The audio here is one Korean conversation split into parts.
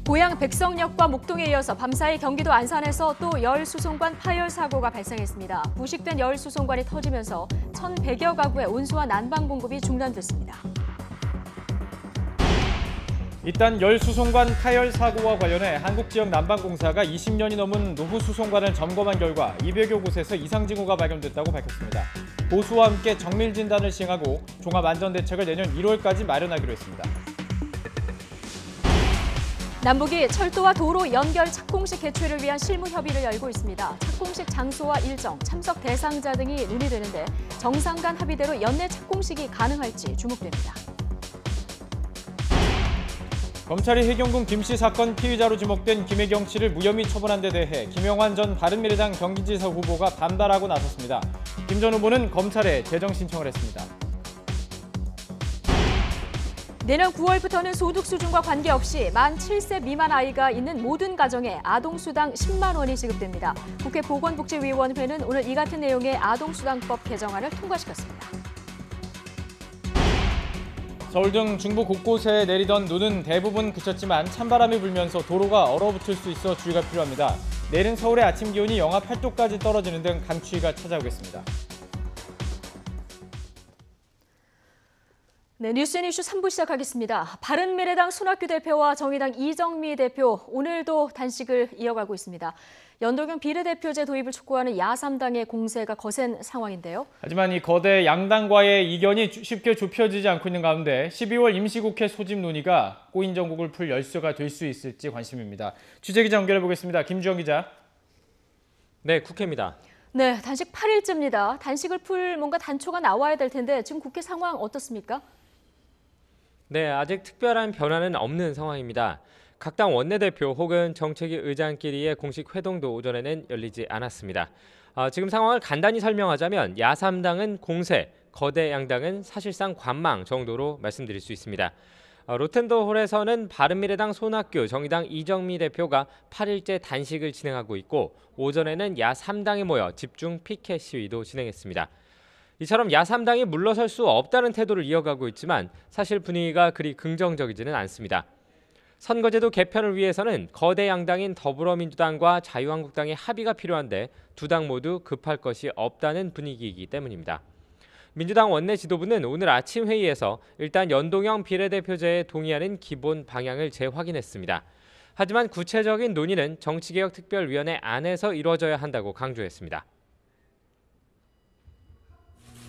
고양 백석역과 목동에 이어서 밤사이 경기도 안산에서 또 열수송관 파열 사고가 발생했습니다. 부식된 열수송관이 터지면서 1,100여 가구의 온수와 난방 공급이 중단됐습니다. 일단 열수송관 파열 사고와 관련해 한국지역 난방공사가 20년이 넘은 노후 수송관을 점검한 결과 200여 곳에서 이상 징후가 발견됐다고 밝혔습니다. 보수와 함께 정밀 진단을 시행하고 종합안전대책을 내년 1월까지 마련하기로 했습니다. 남북이 철도와 도로 연결 착공식 개최를 위한 실무 협의를 열고 있습니다. 착공식 장소와 일정, 참석 대상자 등이 논의되는데 정상 간 합의대로 연내 착공식이 가능할지 주목됩니다. 검찰이 해경군 김씨 사건 피의자로 지목된 김혜경 씨를 무혐의 처분한 데 대해 김영환 전 바른미래당 경기지사 후보가 반발하고 나섰습니다. 김 전 후보는 검찰에 재정 신청을 했습니다. 내년 9월부터는 소득 수준과 관계없이 만 7세 미만 아이가 있는 모든 가정에 아동수당 10만 원이 지급됩니다. 국회 보건복지위원회는 오늘 이 같은 내용의 아동수당법 개정안을 통과시켰습니다. 서울 등 중부 곳곳에 내리던 눈은 대부분 그쳤지만 찬바람이 불면서 도로가 얼어붙을 수 있어 주의가 필요합니다. 내일은 서울의 아침 기온이 영하 8도까지 떨어지는 등 강추위가 찾아오겠습니다. 네, 뉴스앤이슈 3부 시작하겠습니다. 바른미래당 손학규 대표와 정의당 이정미 대표 오늘도 단식을 이어가고 있습니다. 연동형 비례대표제 도입을 촉구하는 야3당의 공세가 거센 상황인데요. 하지만 이 거대 양당과의 이견이 쉽게 좁혀지지 않고 있는 가운데 12월 임시국회 소집 논의가 꼬인 정국을 풀 열쇠가 될 수 있을지 관심입니다. 취재기자 연결해 보겠습니다. 김주영 기자. 네, 국회입니다. 네, 단식 8일째입니다. 단식을 풀 뭔가 단초가 나와야 될 텐데 지금 국회 상황 어떻습니까? 네, 아직 특별한 변화는 없는 상황입니다. 각 당 원내대표 혹은 정책위 의장끼리의 공식 회동도 오전에는 열리지 않았습니다. 지금 상황을 간단히 설명하자면 야3당은 공세, 거대 양당은 사실상 관망 정도로 말씀드릴 수 있습니다. 로텐더홀에서는 바른미래당 손학규, 정의당 이정미 대표가 8일째 단식을 진행하고 있고 오전에는 야3당이 모여 집중 피켓 시위도 진행했습니다. 이처럼 야3당이 물러설 수 없다는 태도를 이어가고 있지만 사실 분위기가 그리 긍정적이지는 않습니다. 선거제도 개편을 위해서는 거대 양당인 더불어민주당과 자유한국당의 합의가 필요한데 두 당 모두 급할 것이 없다는 분위기이기 때문입니다. 민주당 원내 지도부는 오늘 아침 회의에서 일단 연동형 비례대표제에 동의하는 기본 방향을 재확인했습니다. 하지만 구체적인 논의는 정치개혁특별위원회 안에서 이루어져야 한다고 강조했습니다.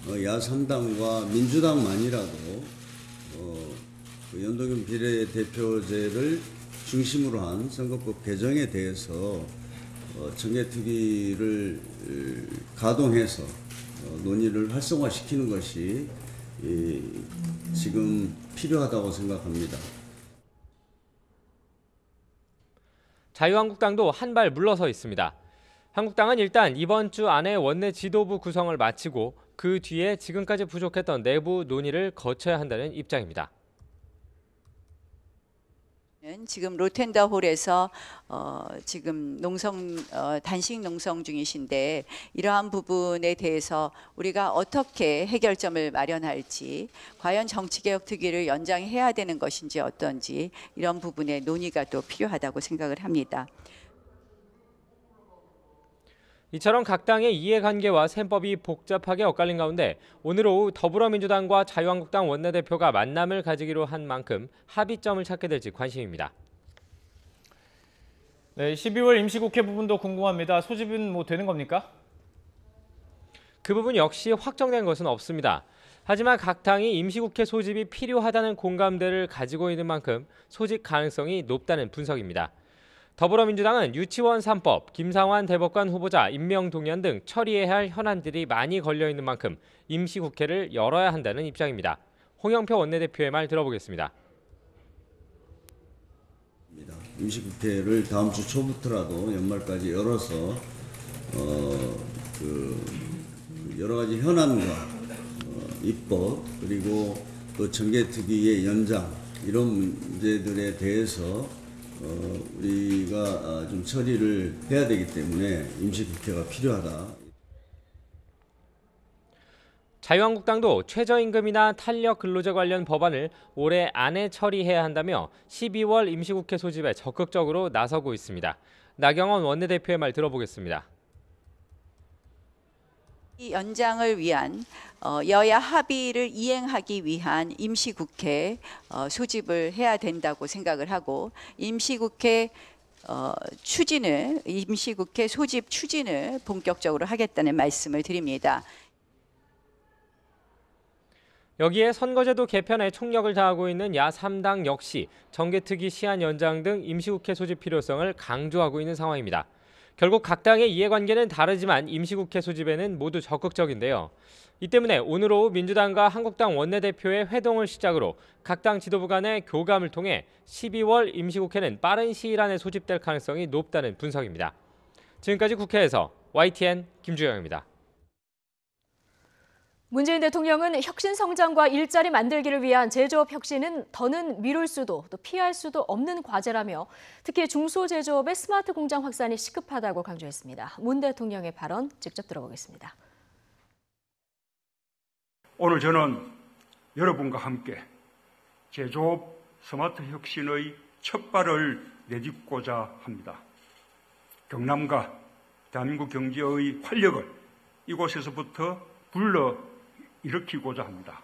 야3당과 민주당만이라도 연동형 비례대표제를 중심으로 한 선거법 개정에 대해서 정개특위를 가동해서 논의를 활성화시키는 것이 지금 필요하다고 생각합니다. 자유한국당도 한 발 물러서 있습니다. 한국당은 일단 이번 주 안에 원내 지도부 구성을 마치고 그 뒤에 지금까지 부족했던 내부 논의를 거쳐야 한다는 입장입니다. 지금 로텐더홀에서 지금 단식 농성 중이신데 이러한 부분에 대해서 우리가 어떻게 해결점을 마련할지, 과연 정치개혁특위를 연장해야 되는 것인지 어떤지 이런 부분에 논의가 또 필요하다고 생각을 합니다. 이처럼 각 당의 이해관계와 셈법이 복잡하게 엇갈린 가운데 오늘 오후 더불어민주당과 자유한국당 원내대표가 만남을 가지기로 한 만큼 합의점을 찾게 될지 관심입니다. 네, 12월 임시국회 부분도 궁금합니다. 소집은 되는 겁니까? 그 부분 역시 확정된 것은 없습니다. 하지만 각 당이 임시국회 소집이 필요하다는 공감대를 가지고 있는 만큼 소집 가능성이 높다는 분석입니다. 더불어민주당은 유치원 3법, 김상환 대법관 후보자 임명 동의안 등 처리해야 할 현안들이 많이 걸려있는 만큼 임시국회를 열어야 한다는 입장입니다. 홍영표 원내대표의 말 들어보겠습니다. 임시국회를 다음 주 초부터라도 연말까지 열어서 여러 가지 현안과 입법 그리고 또 정개특위의 연장 이런 문제들에 대해서 우리가 좀 처리를 해야 되기 때문에 임시국회가 필요하다. 자유한국당도 최저임금이나 탄력 근로자 관련 법안을 올해 안에 처리해야 한다며 12월 임시국회 소집에 적극적으로 나서고 있습니다. 나경원 원내대표의 말 들어보겠습니다. 이 연장을 위한 여야 합의를 이행하기 위한 임시국회 소집을 해야 된다고 생각을 하고 임시국회 임시국회 소집 추진을 본격적으로 하겠다는 말씀을 드립니다. 여기에 선거제도 개편에 총력을 다하고 있는 야3당 역시 정개특위 시한 연장 등 임시국회 소집 필요성을 강조하고 있는 상황입니다. 결국 각 당의 이해관계는 다르지만 임시국회 소집에는 모두 적극적인데요. 이 때문에 오늘 오후 민주당과 한국당 원내대표의 회동을 시작으로 각 당 지도부 간의 교감을 통해 12월 임시국회는 빠른 시일 안에 소집될 가능성이 높다는 분석입니다. 지금까지 국회에서 YTN 김주영입니다. 문재인 대통령은 혁신 성장과 일자리 만들기를 위한 제조업 혁신은 더는 미룰 수도 또 피할 수도 없는 과제라며 특히 중소제조업의 스마트 공장 확산이 시급하다고 강조했습니다. 문 대통령의 발언 직접 들어보겠습니다. 오늘 저는 여러분과 함께 제조업 스마트 혁신의 첫 발을 내딛고자 합니다. 경남과 대한민국 경제의 활력을 이곳에서부터 불러 일으키고자 합니다.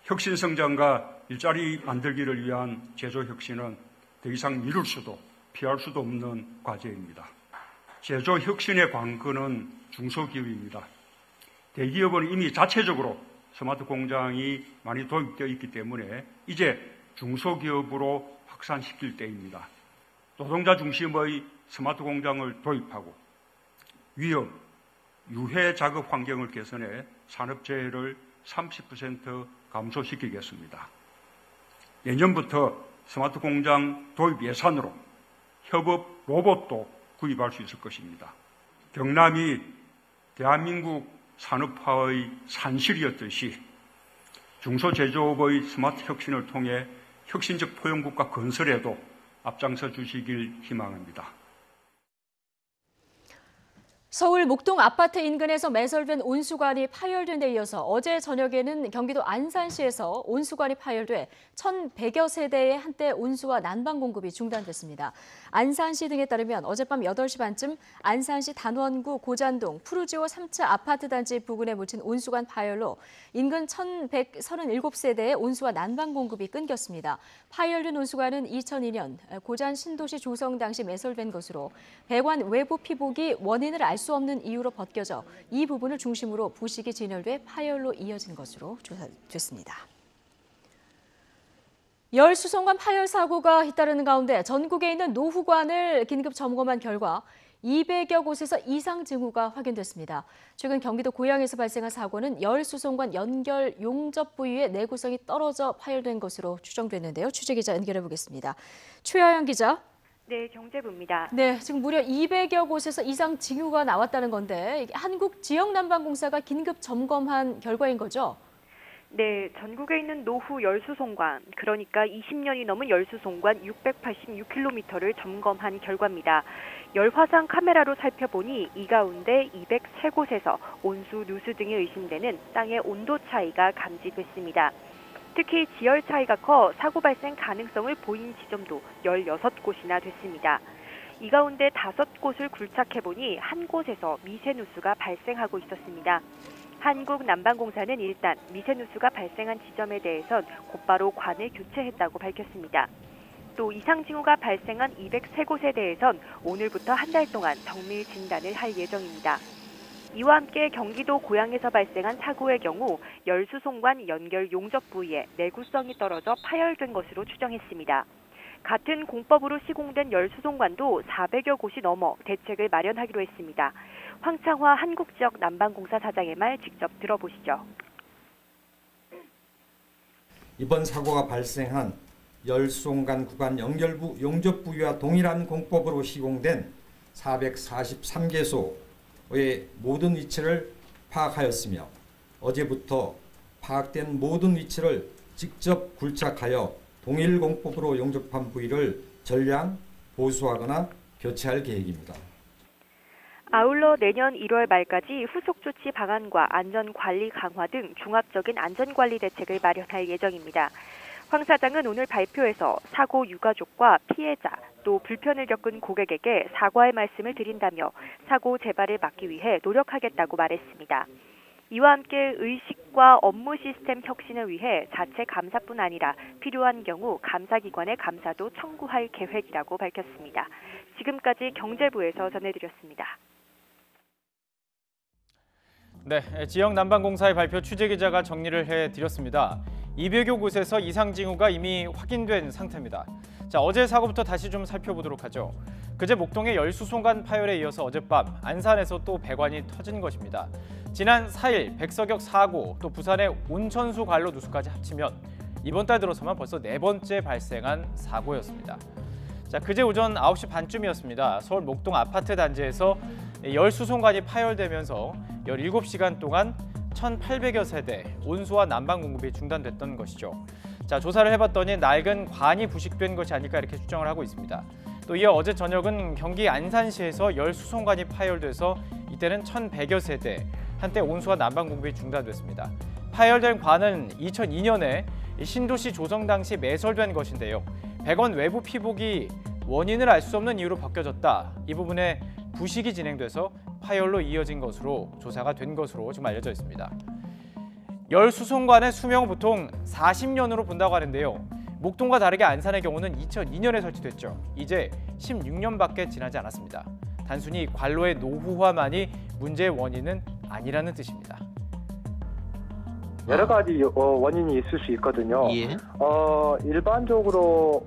혁신 성장과 일자리 만들기를 위한 제조 혁신은 더 이상 미룰 수도 피할 수도 없는 과제입니다. 제조 혁신의 관건은 중소기업입니다. 대기업은 이미 자체적으로 스마트 공장이 많이 도입되어 있기 때문에 이제 중소기업으로 확산시킬 때입니다. 노동자 중심의 스마트 공장을 도입하고 위험, 유해 작업 환경을 개선해 산업재해를 30% 감소시키겠습니다. 내년부터 스마트 공장 도입 예산으로 협업 로봇도 구입할 수 있을 것입니다. 경남이 대한민국 산업화의 산실이었듯이 중소제조업의 스마트 혁신을 통해 혁신적 포용국가 건설에도 앞장서 주시길 희망합니다. 서울 목동 아파트 인근에서 매설된 온수관이 파열된 데 이어서 어제 저녁에는 경기도 안산시에서 온수관이 파열돼 1,100여 세대에 한때 온수와 난방 공급이 중단됐습니다. 안산시 등에 따르면 어젯밤 8시 반쯤 안산시 단원구 고잔동 푸르지오 3차 아파트 단지 부근에 묻힌 온수관 파열로 인근 1,137세대의 온수와 난방 공급이 끊겼습니다. 파열된 온수관은 2002년 고잔 신도시 조성 당시 매설된 것으로 배관 외부 피복이 원인을 알 수 없는 이유로 벗겨져 이 부분을 중심으로 부식이 진열돼 파열로 이어진 것으로 조사됐습니다. 열 수송관 파열 사고가 잇따르는 가운데 전국에 있는 노후관을 긴급 점검한 결과 200여 곳에서 이상 징후가 확인됐습니다. 최근 경기도 고양에서 발생한 사고는 열 수송관 연결 용접 부위의 내구성이 떨어져 파열된 것으로 추정됐는데요. 취재기자 연결해 보겠습니다. 최하영 기자. 네, 경제부입니다. 네, 지금 무려 200여 곳에서 이상 징후가 나왔다는 건데 한국지역난방공사가 긴급 점검한 결과인 거죠? 네, 전국에 있는 노후 열수송관, 그러니까 20년이 넘은 열수송관 686km를 점검한 결과입니다. 열화상 카메라로 살펴보니 이 가운데 203곳에서 온수, 누수 등이 의심되는 땅의 온도 차이가 감지됐습니다. 특히 지열 차이가 커 사고 발생 가능성을 보인 지점도 16곳이나 됐습니다. 이 가운데 5곳을 굴착해보니 한 곳에서 미세누수가 발생하고 있었습니다. 한국난방공사는 일단 미세누수가 발생한 지점에 대해선 곧바로 관을 교체했다고 밝혔습니다. 또 이상징후가 발생한 203곳에 대해선 오늘부터 한 달 동안 정밀 진단을 할 예정입니다. 이와 함께 경기도 고양에서 발생한 사고의 경우 열수송관 연결 용접 부위에 내구성이 떨어져 파열된 것으로 추정했습니다. 같은 공법으로 시공된 열수송관도 400여 곳이 넘어 대책을 마련하기로 했습니다. 황창화 한국지역난방공사 사장의 말 직접 들어보시죠. 이번 사고가 발생한 열수송관 구간 연결부 용접 부위와 동일한 공법으로 시공된 443개소의 모든 위치를 파악하였으며 어제부터 파악된 모든 위치를 직접 굴착하여 동일 공법으로 용접한 부위를 전량 보수하거나 교체할 계획입니다. 아울러 내년 1월 말까지 후속 조치 방안과 안전관리 강화 등 종합적인 안전관리 대책을 마련할 예정입니다. 황 사장은 오늘 발표에서 사고 유가족과 피해자 또 불편을 겪은 고객에게 사과의 말씀을 드린다며 사고 재발을 막기 위해 노력하겠다고 말했습니다. 이와 함께 의식과 업무 시스템 혁신을 위해 자체 감사뿐 아니라 필요한 경우 감사기관의 감사도 청구할 계획이라고 밝혔습니다. 지금까지 경제부에서 전해드렸습니다. 네, 지역 난방공사의 발표 취재기자가 정리를 해드렸습니다. 200여 곳에서 이상 징후가 이미 확인된 상태입니다. 자, 어제 사고부터 다시 좀 살펴보도록 하죠. 그제 목동의 열수송관 파열에 이어서 어젯밤 안산에서 또 배관이 터진 것입니다. 지난 4일 백석역 사고, 또 부산의 온천수 관로 누수까지 합치면 이번 달 들어서만 벌써 4번째 발생한 사고였습니다. 자, 그제 오전 9시 반쯤이었습니다. 서울 목동 아파트 단지에서 열수송관이 파열되면서 17시간 동안 1,800여 세대 온수와 난방 공급이 중단됐던 것이죠. 자, 조사를 해봤더니 낡은 관이 부식된 것이 아닐까 이렇게 추정을 하고 있습니다. 또 이어 어제 저녁은 경기 안산시에서 열수송관이 파열돼서 이때는 1,100여 세대 한때 온수와 난방 공급이 중단됐습니다. 파열된 관은 2002년에 신도시 조성 당시 매설된 것인데요. 배관 외부 피복이 원인을 알 수 없는 이유로 벗겨졌다. 이 부분에 부식이 진행돼서 파열로 이어진 것으로 조사가 된 것으로 지금 알려져 있습니다. 열수송관의 수명은 보통 40년으로 본다고 하는데요. 목동과 다르게 안산의 경우는 2002년에 설치됐죠. 이제 16년밖에 지나지 않았습니다. 단순히 관로의 노후화만이 문제의 원인은 아니라는 뜻입니다. 여러 가지 원인이 있을 수 있거든요. 예. 일반적으로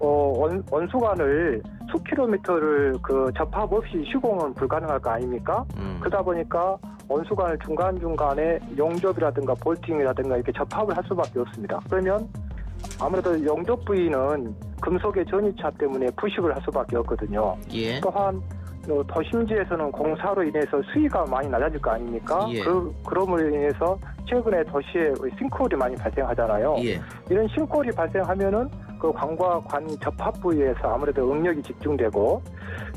원수관을 수킬로미터를 접합 없이 시공은 불가능할 거 아닙니까? 그러다 보니까 원수관을 중간중간에 용접이라든가 볼팅이라든가 이렇게 접합을 할 수밖에 없습니다. 그러면 아무래도 용접 부위는 금속의 전이차 때문에 부식을 할 수밖에 없거든요. 예. 또한 도심지에서는 공사로 인해서 수위가 많이 낮아질 거 아닙니까? 예. 그럼으로 인해서 최근에 도시에 싱크홀이 많이 발생하잖아요. 예. 이런 싱크홀이 발생하면은 그 관과 관 접합 부위에서 아무래도 응력이 집중되고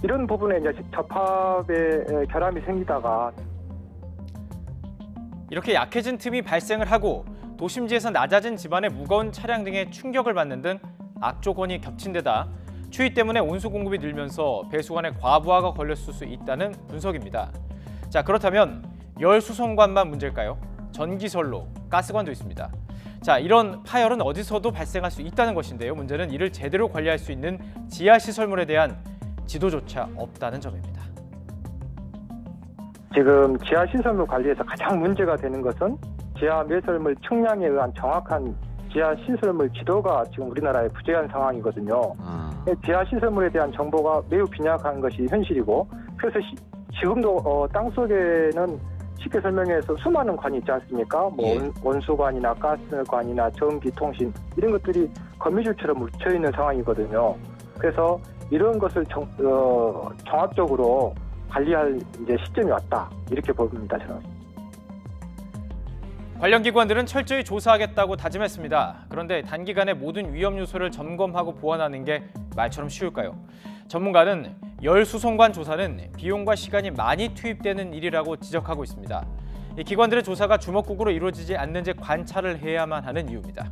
이런 부분에 이제 접합에 결함이 생기다가 이렇게 약해진 틈이 발생을 하고 도심지에서 낮아진 집안의 무거운 차량 등의 충격을 받는 등 악조건이 겹친 데다 추위 때문에 온수 공급이 늘면서 배수관에 과부하가 걸렸을 수 있다는 분석입니다. 자, 그렇다면 열수송관만 문제일까요? 전기선로, 가스관도 있습니다. 자, 이런 파열은 어디서도 발생할 수 있다는 것인데요. 문제는 이를 제대로 관리할 수 있는 지하시설물에 대한 지도조차 없다는 점입니다. 지금 지하시설물 관리에서 가장 문제가 되는 것은 지하 매설물 측량에 의한 정확한 지하시설물 지도가 지금 우리나라에 부재한 상황이거든요. 지하시설물에 대한 정보가 매우 빈약한 것이 현실이고 그래서 지금도 땅속에는 쉽게 설명해서 수많은 관이 있지 않습니까? 원수관이나 가스관이나 전기통신 이런 것들이 거미줄처럼 묻혀있는 상황이거든요. 그래서 이런 것을 종합적으로 관리할 이제 시점이 왔다 이렇게 봅니다. 저는. 관련 기관들은 철저히 조사하겠다고 다짐했습니다. 그런데 단기간에 모든 위험 요소를 점검하고 보완하는 게 말처럼 쉬울까요? 전문가는 열수송관 조사는 비용과 시간이 많이 투입되는 일이라고 지적하고 있습니다. 이 기관들의 조사가 주먹구구로 이루어지지 않는지 관찰을 해야만 하는 이유입니다.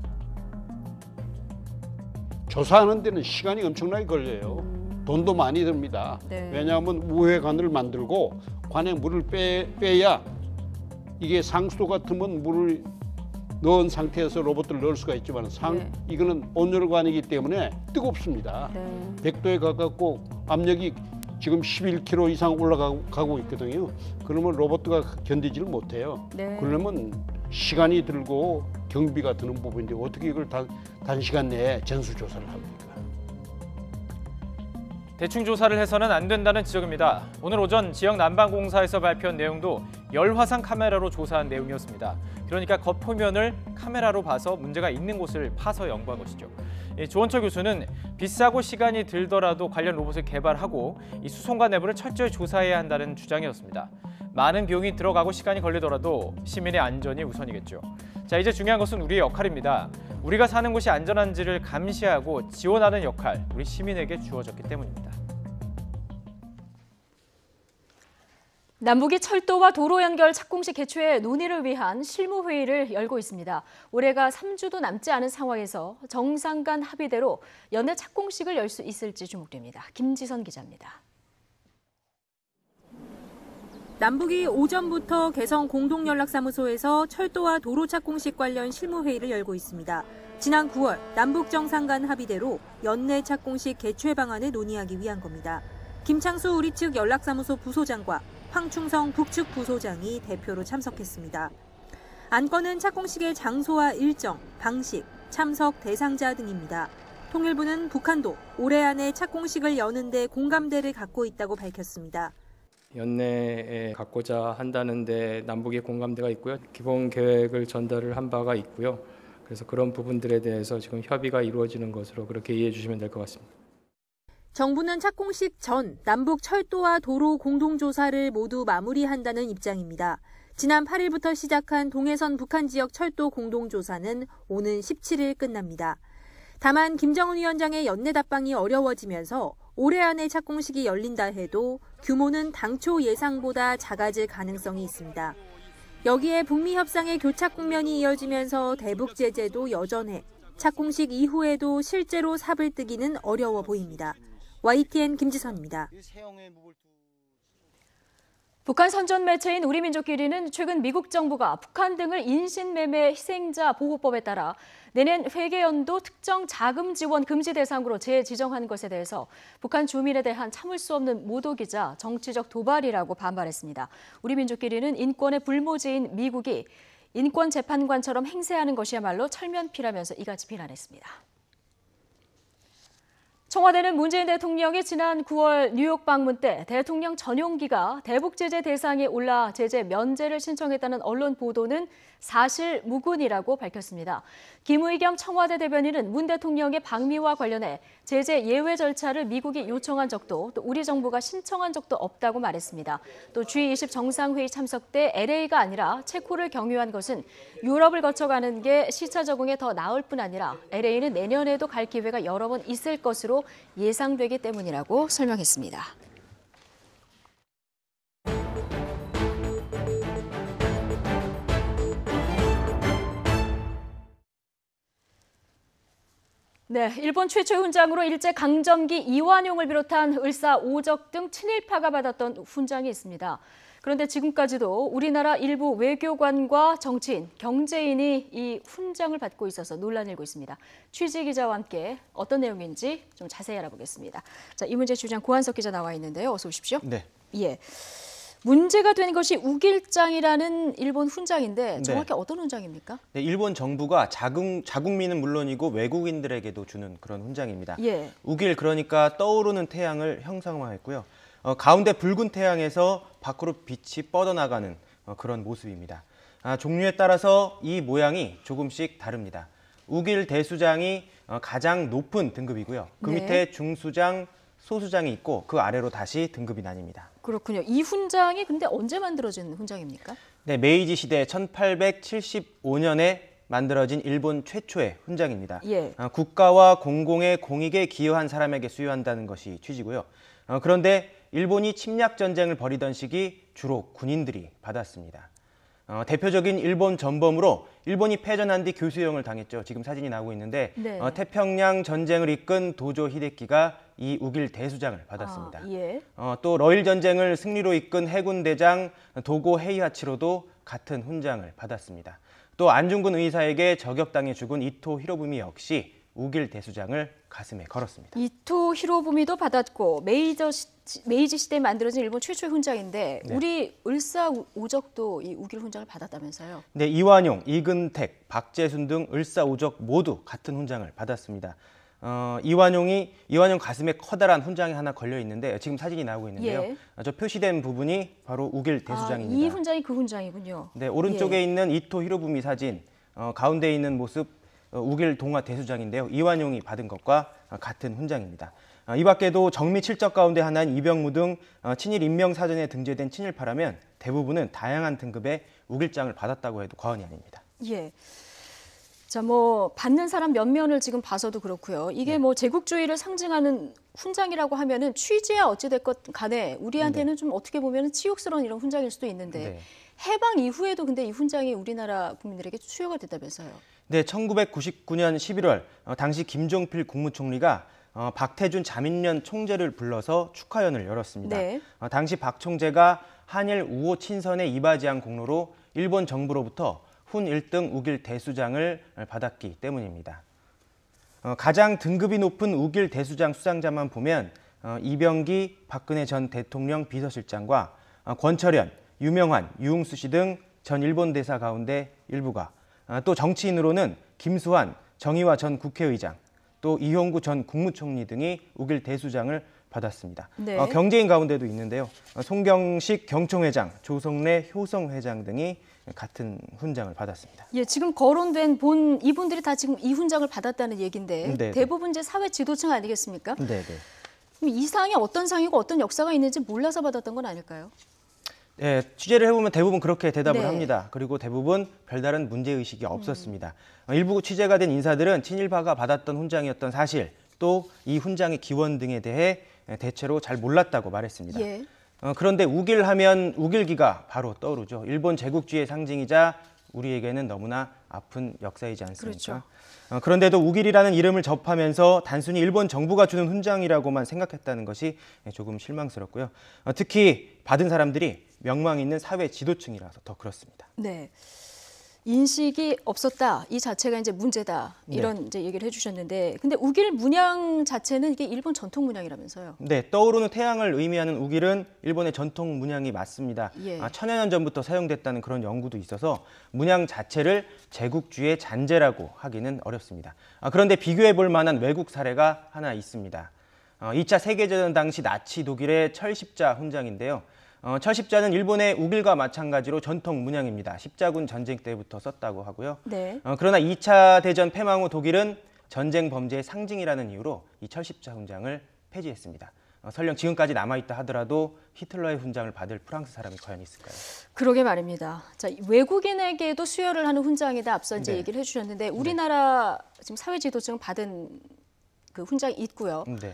조사하는 데는 시간이 엄청나게 걸려요. 돈도 많이 듭니다. 네. 왜냐하면 우회관을 만들고 관에 물을 빼야 이게 상수도 같으면 물을 넣은 상태에서 로봇을 넣을 수가 있지만 이거는 온열관이기 때문에 뜨겁습니다. 100도에 가깝고 압력이 지금 11kg 이상 올라가고 있거든요. 그러면 로봇가 견디질 못해요. 그러면 시간이 들고 경비가 드는 부분인데 어떻게 이걸 단시간 내에 전수조사를 합니까? 대충 조사를 해서는 안 된다는 지적입니다. 오늘 오전 지역 난방공사에서 발표한 내용도 열화상 카메라로 조사한 내용이었습니다. 그러니까 겉표면을 카메라로 봐서 문제가 있는 곳을 파서 연구한 것이죠. 조원철 교수는 비싸고 시간이 들더라도 관련 로봇을 개발하고 이 수송관 내부를 철저히 조사해야 한다는 주장이었습니다. 많은 비용이 들어가고 시간이 걸리더라도 시민의 안전이 우선이겠죠. 자, 이제 중요한 것은 우리의 역할입니다. 우리가 사는 곳이 안전한지를 감시하고 지원하는 역할, 우리 시민에게 주어졌기 때문입니다. 남북이 철도와 도로 연결 착공식 개최 논의를 위한 실무회의를 열고 있습니다. 올해가 3주도 남지 않은 상황에서 정상 간 합의대로 연내 착공식을 열 수 있을지 주목됩니다. 김지선 기자입니다. 남북이 오전부터 개성 공동연락사무소에서 철도와 도로 착공식 관련 실무회의를 열고 있습니다. 지난 9월 남북 정상 간 합의대로 연내 착공식 개최 방안을 논의하기 위한 겁니다. 김창수 우리 측 연락사무소 부소장과 황충성 북측 부소장이 대표로 참석했습니다. 안건은 착공식의 장소와 일정, 방식, 참석 대상자 등입니다. 통일부는 북한도 올해 안에 착공식을 여는 데 공감대를 갖고 있다고 밝혔습니다. 연내에 갖고자 한다는 데 남북의 공감대가 있고요. 기본 계획을 전달을 한 바가 있고요. 그래서 그런 부분들에 대해서 지금 협의가 이루어지는 것으로 그렇게 이해해 주시면 될 것 같습니다. 정부는 착공식 전 남북 철도와 도로 공동조사를 모두 마무리한다는 입장입니다. 지난 8일부터 시작한 동해선 북한 지역 철도 공동조사는 오는 17일 끝납니다. 다만 김정은 위원장의 연내 답방이 어려워지면서 올해 안에 착공식이 열린다 해도 규모는 당초 예상보다 작아질 가능성이 있습니다. 여기에 북미 협상의 교착 국면이 이어지면서 대북 제재도 여전해 착공식 이후에도 실제로 삽을 뜨기는 어려워 보입니다. YTN 김지선입니다. 북한 선전 매체인 우리민족끼리는 최근 미국 정부가 북한 등을 인신매매 희생자 보호법에 따라 내년 회계연도 특정 자금 지원 금지 대상으로 재지정한 것에 대해서 북한 주민에 대한 참을 수 없는 모독이자 정치적 도발이라고 반발했습니다. 우리민족끼리는 인권의 불모지인 미국이 인권재판관처럼 행세하는 것이야말로 철면피라면서 이같이 비난했습니다. 청와대는 문재인 대통령이 지난 9월 뉴욕 방문 때 대통령 전용기가 대북 제재 대상에 올라 제재 면제를 신청했다는 언론 보도는 사실 무근이라고 밝혔습니다. 김의겸 청와대 대변인은 문 대통령의 방미와 관련해 제재 예외 절차를 미국이 요청한 적도 또 우리 정부가 신청한 적도 없다고 말했습니다. 또 G20 정상회의 참석 때 LA가 아니라 체코를 경유한 것은 유럽을 거쳐가는 게 시차 적응에 더 나을 뿐 아니라 LA는 내년에도 갈 기회가 여러 번 있을 것으로 예상되기 때문이라고 설명했습니다. 네, 일본 최초의 훈장으로 일제 강점기 이완용을 비롯한 을사 오적 등 친일파가 받았던 훈장이 있습니다. 그런데 지금까지도 우리나라 일부 외교관과 정치인, 경제인이 이 훈장을 받고 있어서 논란이 일고 있습니다. 취재 기자와 함께 어떤 내용인지 좀 자세히 알아보겠습니다. 자, 이 문제 주장 고한석 기자 나와 있는데요. 어서 오십시오. 네. 예. 문제가 된 것이 우길장이라는 일본 훈장인데 정확히 어떤 훈장입니까? 네, 일본 정부가 자국민은 물론이고 외국인들에게도 주는 그런 훈장입니다. 예. 우길 그러니까 떠오르는 태양을 형상화했고요. 가운데 붉은 태양에서 밖으로 빛이 뻗어나가는 그런 모습입니다. 종류에 따라서 이 모양이 조금씩 다릅니다. 우길 대수장이 가장 높은 등급이고요. 그 밑에 중수장, 소수장이 있고 그 아래로 다시 등급이 나뉩니다. 그렇군요. 이 훈장이 근데 언제 만들어진 훈장입니까? 네, 메이지 시대 1875년에 만들어진 일본 최초의 훈장입니다. 예. 국가와 공공의 공익에 기여한 사람에게 수여한다는 것이 취지고요. 그런데 일본이 침략 전쟁을 벌이던 시기 주로 군인들이 받았습니다. 대표적인 일본 전범으로 일본이 패전한 뒤 교수형을 당했죠. 지금 사진이 나오고 있는데 네. 태평양 전쟁을 이끈 도조 히데키가 이 우길 대수장을 받았습니다. 예. 또 러일 전쟁을 승리로 이끈 해군 대장 도고 헤이하치로도 같은 훈장을 받았습니다. 또 안중근 의사에게 저격당해 죽은 이토 히로부미 역시 우길 대수장을 가슴에 걸었습니다. 이토 히로부미도 받았고 메이지 시대에 만들어진 일본 최초의 훈장인데 네. 우리 을사 오적도 이 우길 훈장을 받았다면서요? 네, 이완용, 이근택, 박재순 등 을사 오적 모두 같은 훈장을 받았습니다. 이완용 가슴에 커다란 훈장이 하나 걸려 있는데 지금 사진이 나오고 있는데요. 예. 저 표시된 부분이 바로 우길 대수장입니다. 이 훈장이 그 훈장이군요. 네, 오른쪽에 있는 이토 히로부미 사진, 가운데 있는 모습 우길 동화 대수장인데요. 이완용이 받은 것과 같은 훈장입니다. 이 밖에도 정미 7적 가운데 하나인 이병무 등 친일 인명사전에 등재된 친일파라면 대부분은 다양한 등급의 우길장을 받았다고 해도 과언이 아닙니다. 예. 자, 뭐 받는 사람 면면을 지금 봐서도 그렇고요. 이게 뭐 제국주의를 상징하는 훈장이라고 하면은 취지야 어찌 됐건 간에 우리한테는 좀 어떻게 보면은 치욕스러운 이런 훈장일 수도 있는데 해방 이후에도 근데 이 훈장이 우리나라 국민들에게 수여가 됐다면서요. 네, 1999년 11월 당시 김종필 국무총리가 박태준 자민련 총재를 불러서 축하연을 열었습니다. 네. 당시 박 총재가 한일 우호 친선에 이바지한 공로로 일본 정부로부터 훈 1등 우길 대수장을 받았기 때문입니다. 가장 등급이 높은 우길 대수장 수상자만 보면 이병기 박근혜 전 대통령 비서실장과 권철현, 유명환, 유흥수 씨 등 전 일본 대사 가운데 일부가, 또 정치인으로는 김수환, 정의화 전 국회의장, 또 이용구 전 국무총리 등이 우길 대수장을 받았습니다. 네. 경제인 가운데도 있는데요. 송경식 경총회장, 조성래 효성회장 등이 같은 훈장을 받았습니다. 예, 지금 거론된 이분들이 다 지금 이 훈장을 받았다는 얘기인데 네네. 대부분 이제 사회 지도층 아니겠습니까? 네네. 그럼 이 상이 어떤 상이고 어떤 역사가 있는지 몰라서 받았던 건 아닐까요? 네, 취재를 해보면 대부분 그렇게 대답을 네. 합니다. 그리고 대부분 별다른 문제의식이 없었습니다. 일부 취재가 된 인사들은 친일파가 받았던 훈장이었던 사실, 또 이 훈장의 기원 등에 대해 대체로 잘 몰랐다고 말했습니다. 예. 그런데 우길하면 우길기가 바로 떠오르죠. 일본 제국주의의 상징이자 우리에게는 너무나 아픈 역사이지 않습니까? 그렇죠. 그런데도 우길이라는 이름을 접하면서 단순히 일본 정부가 주는 훈장이라고만 생각했다는 것이 조금 실망스럽고요. 특히 받은 사람들이 명망 있는 사회 지도층이라서 더 그렇습니다. 네. 인식이 없었다. 이 자체가 이제 문제다. 이런 이제 얘기를 해주셨는데, 근데 우길 문양 자체는 이게 일본 전통 문양이라면서요? 네, 떠오르는 태양을 의미하는 우길은 일본의 전통 문양이 맞습니다. 예. 천여 년 전부터 사용됐다는 그런 연구도 있어서 문양 자체를 제국주의의 잔재라고 하기는 어렵습니다. 그런데 비교해 볼 만한 외국 사례가 하나 있습니다. 2차 세계대전 당시 나치 독일의 철십자 훈장인데요. 철십자는 일본의 우길과 마찬가지로 전통 문양입니다. 십자군 전쟁 때부터 썼다고 하고요. 네. 그러나 2차 대전 패망 후 독일은 전쟁 범죄의 상징이라는 이유로 이 철십자 훈장을 폐지했습니다. 설령 지금까지 남아있다 하더라도 히틀러의 훈장을 받을 프랑스 사람이 과연 있을까요? 그러게 말입니다. 자, 외국인에게도 수여를 하는 훈장이다. 앞서 이제 네. 얘기를 해주셨는데 우리나라 지금 사회 지도층 받은 그 훈장이 있고요. 네.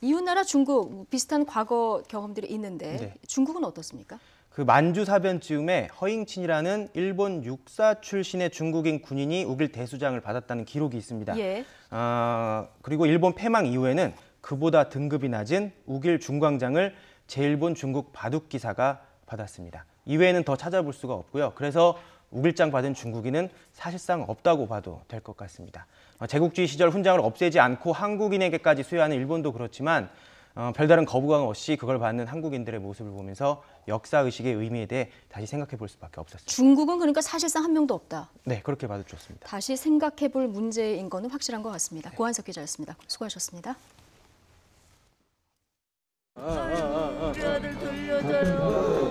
이웃나라 중국 비슷한 과거 경험들이 있는데 네. 중국은 어떻습니까? 그 만주 사변 즈음에 허잉친이라는 일본 육사 출신의 중국인 군인이 우길 대수장을 받았다는 기록이 있습니다. 예. 그리고 일본 패망 이후에는 그보다 등급이 낮은 우길 중광장을 제일본 중국 바둑기사가 받았습니다. 이외에는 더 찾아볼 수가 없고요. 그래서 우길장 받은 중국인은 사실상 없다고 봐도 될 것 같습니다. 제국주의 시절 훈장을 없애지 않고 한국인에게까지 수여하는 일본도 그렇지만 별다른 거부감 없이 그걸 받는 한국인들의 모습을 보면서 역사의식의 의미에 대해 다시 생각해 볼 수밖에 없었습니다. 중국은 그러니까 사실상 한 명도 없다. 네, 그렇게 봐도 좋습니다. 다시 생각해 볼 문제인 거는 확실한 것 같습니다. 고한석 기자였습니다. 수고하셨습니다. 우리 아들 돌려줘요.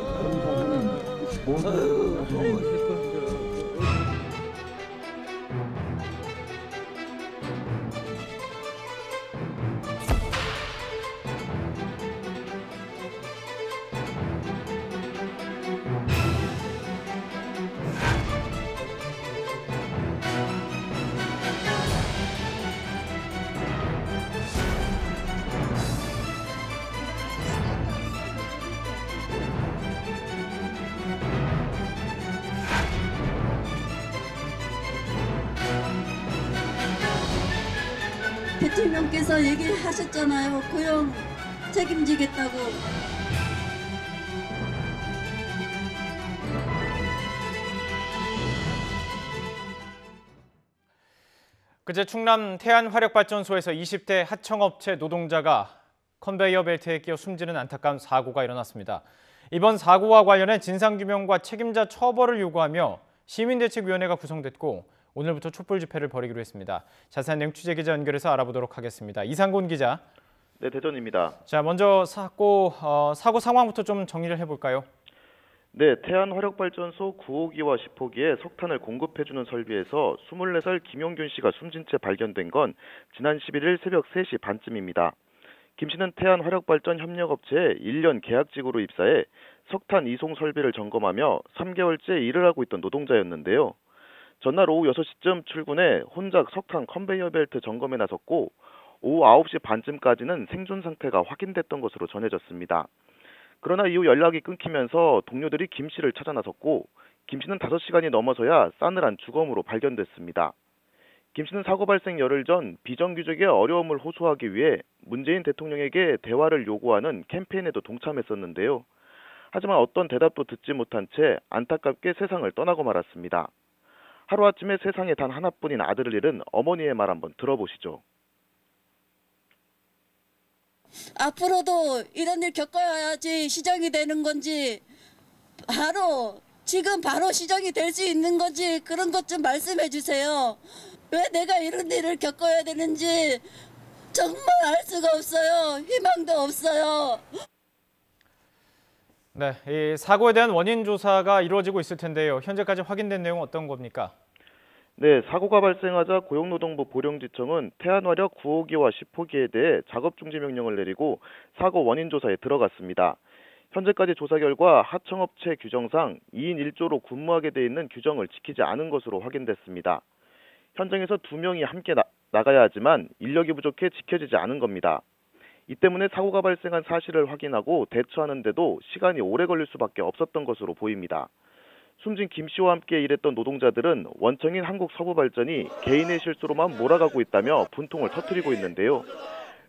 대통령께서 얘기하셨잖아요. 고용 책임지겠다고. 그제 충남 태안화력발전소에서 20대 하청업체 노동자가 컨베이어 벨트에 끼어 숨지는 안타까운 사고가 일어났습니다. 이번 사고와 관련해 진상규명과 책임자 처벌을 요구하며 시민대책위원회가 구성됐고 오늘부터 촛불 집회를 벌이기로 했습니다. 자세한 내용 취재기자 연결해서 알아보도록 하겠습니다. 이상곤 기자. 네, 대전입니다. 자, 먼저 사고 상황부터 좀 정리를 해볼까요? 네, 태안화력발전소 9호기와 10호기에 석탄을 공급해주는 설비에서 24살 김용균 씨가 숨진 채 발견된 건 지난 11일 새벽 3시 반쯤입니다. 김 씨는 태안화력발전 협력업체에 1년 계약직으로 입사해 석탄 이송 설비를 점검하며 3개월째 일을 하고 있던 노동자였는데요. 전날 오후 6시쯤 출근해 혼자 석탄 컨베이어 벨트 점검에 나섰고 오후 9시 반쯤까지는 생존 상태가 확인됐던 것으로 전해졌습니다. 그러나 이후 연락이 끊기면서 동료들이 김 씨를 찾아 나섰고 김 씨는 5시간이 넘어서야 싸늘한 주검으로 발견됐습니다. 김 씨는 사고 발생 열흘 전 비정규직의 어려움을 호소하기 위해 문재인 대통령에게 대화를 요구하는 캠페인에도 동참했었는데요. 하지만 어떤 대답도 듣지 못한 채 안타깝게 세상을 떠나고 말았습니다. 하루아침에 세상에 단 하나뿐인 아들을 잃은 어머니의 말 한번 들어보시죠. 앞으로도 이런 일 겪어야지 시정이 되는 건지 지금 바로 시정이 될 수 있는 건지 그런 것 좀 말씀해 주세요. 왜 내가 이런 일을 겪어야 되는지 정말 알 수가 없어요. 희망도 없어요. 네, 이 사고에 대한 원인 조사가 이루어지고 있을 텐데요. 현재까지 확인된 내용은 어떤 겁니까? 네, 사고가 발생하자 고용노동부 보령지청은 태안화력 9호기와 10호기에 대해 작업 중지 명령을 내리고 사고 원인 조사에 들어갔습니다. 현재까지 조사 결과 하청업체 규정상 2인 1조로 근무하게 돼 있는 규정을 지키지 않은 것으로 확인됐습니다. 현장에서 2명이 함께 나가야 하지만 인력이 부족해 지켜지지 않은 겁니다. 이 때문에 사고가 발생한 사실을 확인하고 대처하는데도 시간이 오래 걸릴 수밖에 없었던 것으로 보입니다. 숨진 김 씨와 함께 일했던 노동자들은 원청인 한국서부발전이 개인의 실수로만 몰아가고 있다며 분통을 터뜨리고 있는데요.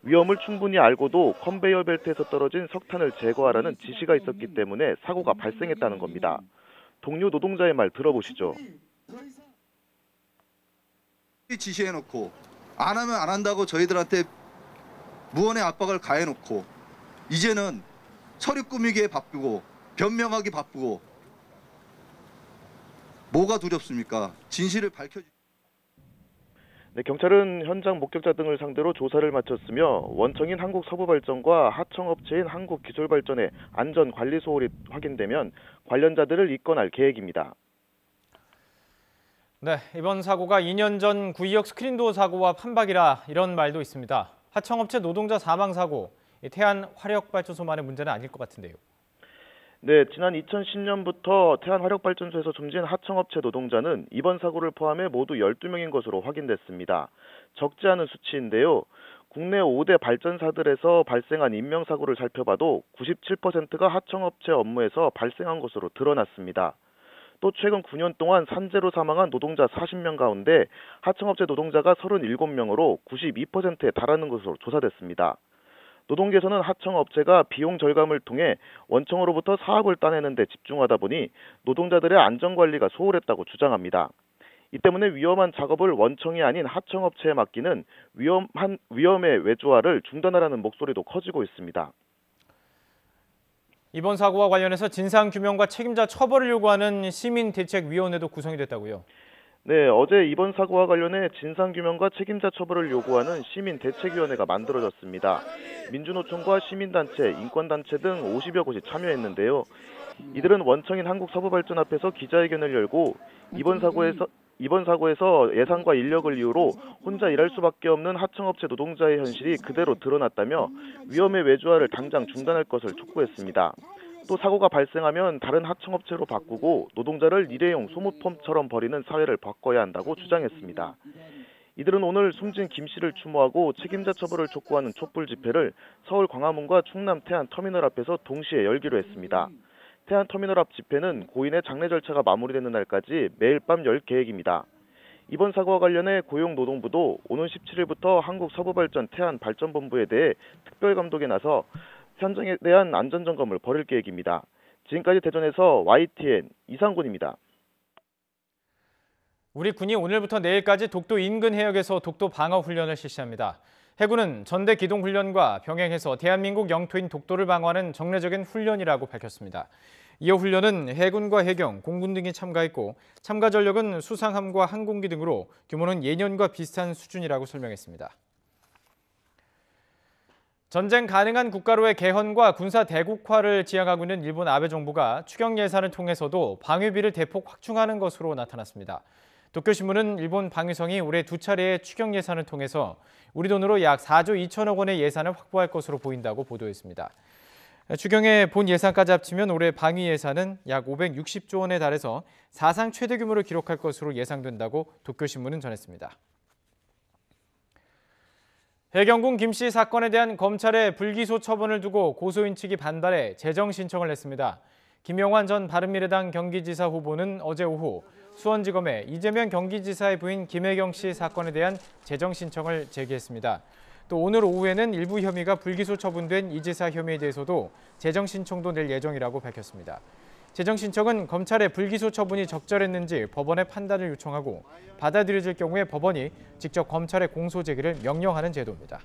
위험을 충분히 알고도 컨베이어 벨트에서 떨어진 석탄을 제거하라는 지시가 있었기 때문에 사고가 발생했다는 겁니다. 동료 노동자의 말 들어보시죠. 지시해놓고 안 하면 안 한다고 저희들한테 무언의 압박을 가해놓고 이제는 서류 꾸미기에 바쁘고 변명하기 바쁘고 뭐가 두렵습니까? 진실을 밝혀주. 네, 경찰은 현장 목격자 등을 상대로 조사를 마쳤으며 원청인 한국서부발전과 하청업체인 한국기술발전의 안전관리 소홀이 확인되면 관련자들을 입건할 계획입니다. 네, 이번 사고가 2년 전 구의역 스크린도어 사고와 판박이라 이런 말도 있습니다. 하청업체 노동자 사망 사고, 태안 화력발전소만의 문제는 아닐 것 같은데요. 네, 지난 2010년부터 태안 화력발전소에서 숨진 하청업체 노동자는 이번 사고를 포함해 모두 12명인 것으로 확인됐습니다. 적지 않은 수치인데요. 국내 5대 발전사들에서 발생한 인명사고를 살펴봐도 97%가 하청업체 업무에서 발생한 것으로 드러났습니다. 또 최근 9년 동안 산재로 사망한 노동자 40명 가운데 하청업체 노동자가 37명으로 92%에 달하는 것으로 조사됐습니다. 노동계에서는 하청업체가 비용 절감을 통해 원청으로부터 사업을 따내는 데 집중하다 보니 노동자들의 안전관리가 소홀했다고 주장합니다. 이 때문에 위험한 작업을 원청이 아닌 하청업체에 맡기는 위험의 외주화를 중단하라는 목소리도 커지고 있습니다. 이번 사고와 관련해서 진상규명과 책임자 처벌을 요구하는 시민대책위원회도 구성이 됐다고요? 네, 어제 이번 사고와 관련해 진상규명과 책임자 처벌을 요구하는 시민대책위원회가 만들어졌습니다. 민주노총과 시민단체, 인권단체 등 50여 곳이 참여했는데요. 이들은 원청인 한국서부발전 앞에서 기자회견을 열고 이번 사고에서 예산과 인력을 이유로 혼자 일할 수밖에 없는 하청업체 노동자의 현실이 그대로 드러났다며 위험의 외주화를 당장 중단할 것을 촉구했습니다. 또 사고가 발생하면 다른 하청업체로 바꾸고 노동자를 일회용 소모품처럼 버리는 사회를 바꿔야 한다고 주장했습니다. 이들은 오늘 숨진 김 씨를 추모하고 책임자 처벌을 촉구하는 촛불 집회를 서울 광화문과 충남 태안 터미널 앞에서 동시에 열기로 했습니다. 태안 터미널 앞 집회는 고인의 장례 절차가 마무리되는 날까지 매일 밤 열 계획입니다. 이번 사고와 관련해 고용노동부도 오는 17일부터 한국서부발전 태안발전본부에 대해 특별감독에 나서 현장에 대한 안전점검을 벌일 계획입니다. 지금까지 대전에서 YTN 이상군입니다. 우리 군이 오늘부터 내일까지 독도 인근 해역에서 독도 방어 훈련을 실시합니다. 해군은 전대 기동 훈련과 병행해서 대한민국 영토인 독도를 방어하는 정례적인 훈련이라고 밝혔습니다. 이어 훈련은 해군과 해경, 공군 등이 참가했고 참가 전력은 수상함과 항공기 등으로 규모는 예년과 비슷한 수준이라고 설명했습니다. 전쟁 가능한 국가로의 개헌과 군사 대국화를 지향하고 있는 일본 아베 정부가 추경 예산을 통해서도 방위비를 대폭 확충하는 것으로 나타났습니다. 도쿄신문은 일본 방위성이 올해 2차례의 추경 예산을 통해서 우리 돈으로 약 4조 2천억 원의 예산을 확보할 것으로 보인다고 보도했습니다. 추경의 본 예산까지 합치면 올해 방위 예산은 약 560조 원에 달해서 사상 최대 규모를 기록할 것으로 예상된다고 도쿄신문은 전했습니다. 해경군 김씨 사건에 대한 검찰의 불기소 처분을 두고 고소인 측이 반발해 재정 신청을 했습니다. 김영환 전 바른미래당 경기지사 후보는 어제 오후 수원지검에 이재명 경기지사의 부인 김혜경 씨 사건에 대한 재정 신청을 제기했습니다. 또 오늘 오후에는 일부 혐의가 불기소 처분된 이 지사 혐의에 대해서도 재정 신청도 낼 예정이라고 밝혔습니다. 재정 신청은 검찰의 불기소 처분이 적절했는지 법원의 판단을 요청하고 받아들여질 경우에 법원이 직접 검찰의 공소 제기를 명령하는 제도입니다.